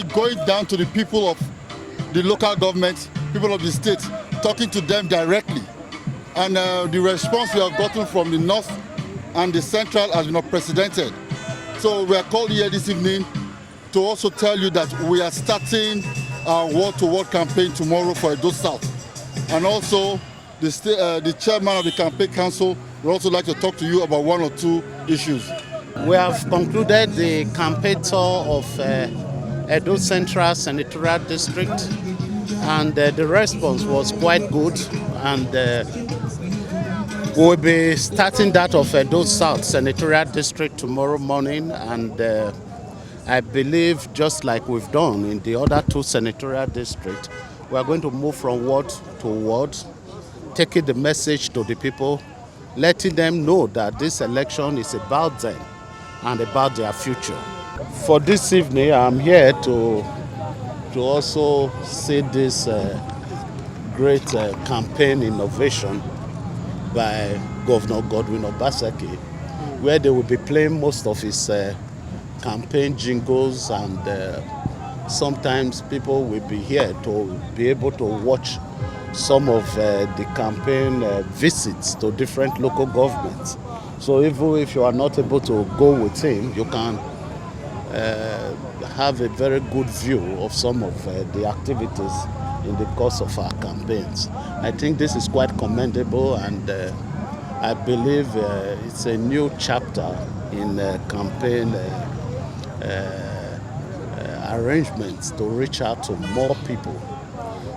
Going down to the people of the local government, people of the state, talking to them directly. And the response we have gotten from the north and the central has been unprecedented. So we are called here this evening to also tell you that we are starting our word-to-word campaign tomorrow for Edo South. And also, the chairman of the campaign council would also like to talk to you about one or two issues. We have concluded the campaign tour of Edo Central Senatorial District, and the response was quite good. And we'll be starting that of Edo South Senatorial District tomorrow morning, and I believe, just like we've done in the other two senatorial districts, we are going to move from word to word, taking the message to the people, letting them know that this election is about them and about their future. For this evening, I'm here to also see this great campaign innovation by Governor Godwin Obaseki, where they will be playing most of his campaign jingles, and sometimes people will be here to be able to watch some of the campaign visits to different local governments. So even if you are not able to go with him, you can have a very good view of some of the activities in the course of our campaigns. I think this is quite commendable, and I believe it's a new chapter in campaign arrangements to reach out to more people.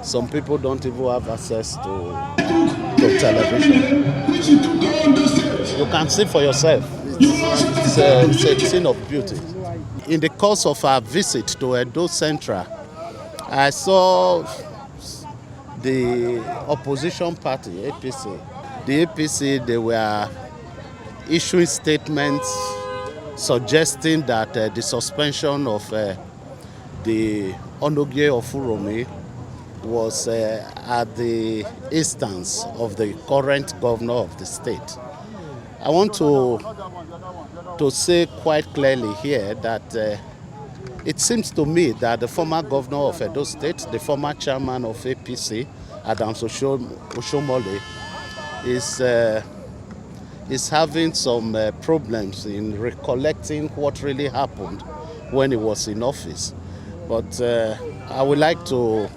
Some people don't even have access to television. You can see for yourself. It's a scene of beauty. In the course of our visit to Edo Central, I saw the opposition party, APC. The APC, they were issuing statements suggesting that the suspension of the Onogie of Uromi was at the instance of the current governor of the state. I want to say quite clearly here that it seems to me that the former governor of Edo State, the former chairman of APC, Adams Oshiomhole, is having some problems in recollecting what really happened when he was in office. But I would like to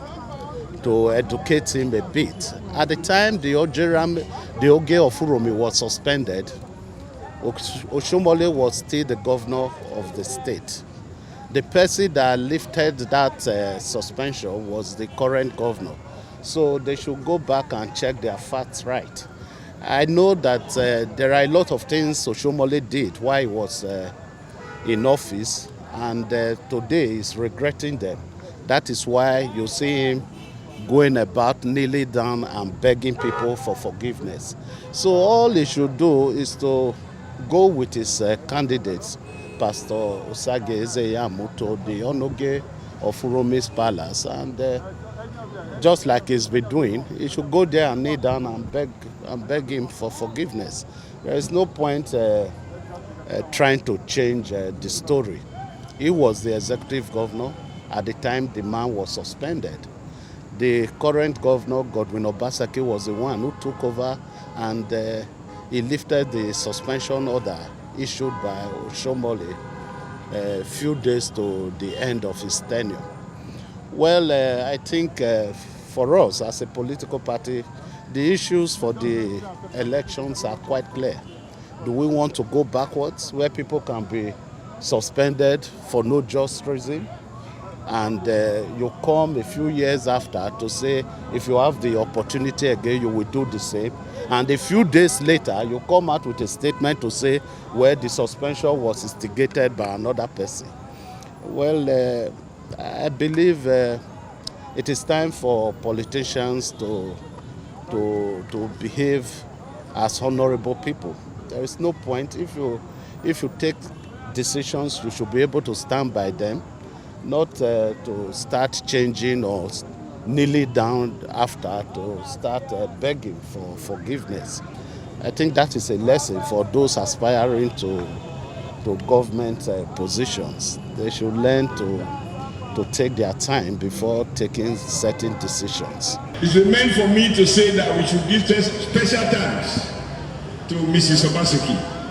educate him a bit. At the time the Oge of Uromi was suspended, Oshiomhole was still the governor of the state. The person that lifted that suspension was the current governor. So they should go back and check their facts right. I know that there are a lot of things Oshiomhole did while he was in office, and today he's regretting them. That is why you see him going about kneeling down and begging people for forgiveness. So all he should do is to go with his candidates, Pastor Osage Ezeyamu, to the Onogie of Uromi's palace, and just like he's been doing, he should go there and kneel down and beg him for forgiveness. There is no point trying to change the story. He was the executive governor at the time the man was suspended. The current governor, Godwin Obaseki, was the one who took over, and he lifted the suspension order issued by Oshiomhole a few days to the end of his tenure. Well, I think for us as a political party, the issues for the elections are quite clear. Do we want to go backwards, where people can be suspended for no just reason, and you come a few years after to say if you have the opportunity again you will do the same, and a few days later you come out with a statement to say where the suspension was instigated by another person? Well, I believe it is time for politicians to behave as honorable people. There is no point if you take decisions, you should be able to stand by them, not to start changing or kneeling down after to start begging for forgiveness. I think that is a lesson for those aspiring to government positions. They should learn to to take their time before taking certain decisions. It's remained for me to say that we should give special thanks to Mrs. Obaseki